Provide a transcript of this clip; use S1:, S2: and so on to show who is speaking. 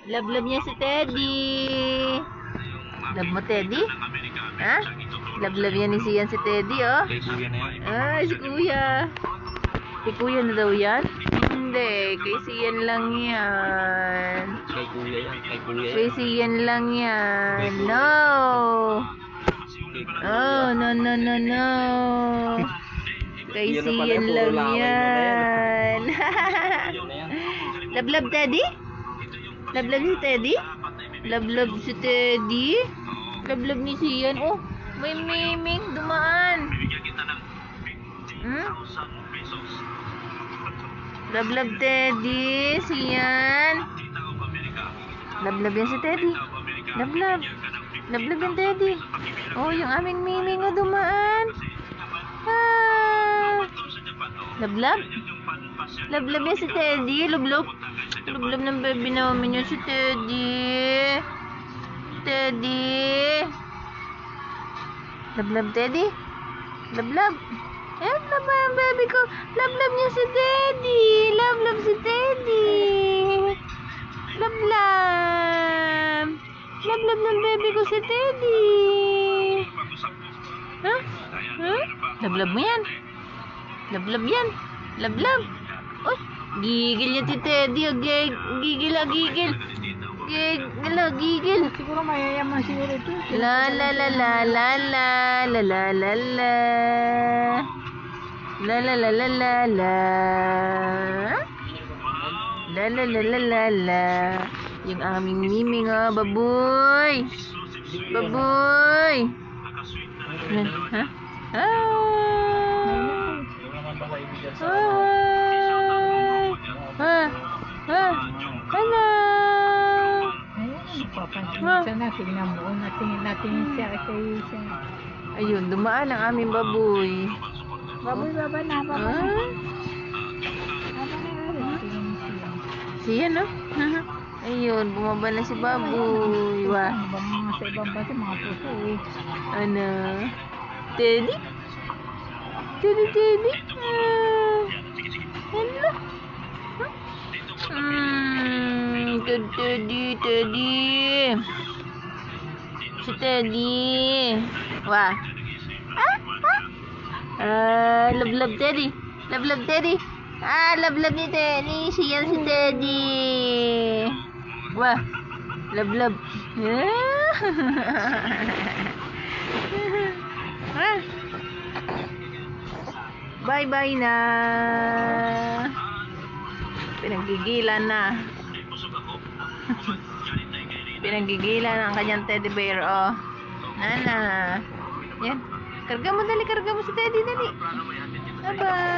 S1: Love niya si Teddy. Love mo, Teddy? Ha? Love yan ni Sian si Teddy, oh.
S2: Kay kuya na yan.
S1: Ay, si kuya. Kay kuya na daw yan? Hindi, kay Sian lang yan.
S2: Kay kuya yan. Kay kuya
S1: Kay
S2: yan.
S1: Sian lang yan. No! Oh, no, no, no, no. Kay
S2: Yan na pala,
S1: Sian
S2: puro
S1: lang
S2: laway
S1: yan.
S2: Yan na yan.
S1: Love, Teddy? Love si Teddy? Love si Teddy? Love ni Sian. Oh, may miming dumaan. Hmm? Love Teddy, Sian. Love yan si Teddy. Love yung Teddy. Oh, yung aming miming oh, dumaan. Ah. Love yan si Teddy. Love ng baby namin yun si Teddy. Teddy. Love Teddy. Love. Ayan, love yung baby ko. Love niya si Teddy. Love si Teddy. Love. Love ng baby ko si Teddy. Huh? Huh? Love mo yan. Love yan. Love. Uy, gigil niya si Teddy. Gigil. Gigil.
S3: Siguro mayayaman siguro ito.
S1: La. Yung aming miming oh, baboy. Ha? Hello.
S3: Papansin na, tingnan mo. Natingin siya kay siya.
S1: Ayun, dumaan ang aming baboy.
S3: Baboy, baba na.
S1: Siya, no? Ayun, bumaba na si baboy. Wah.
S3: Mga sa ibang base, mga puso eh.
S1: Ano? Teddy? Teddy? Hello? Teddy. Si Teddy. Wah. Love Teddy. Love Teddy. Love ni Teddy. Siya si Teddy. Wah. Love. Bye na. Pinagigilan na. Pinagigilan ang kanyang teddy bear, oh. Nana. Yan. Karga mo si Teddy, dali. Bye-bye.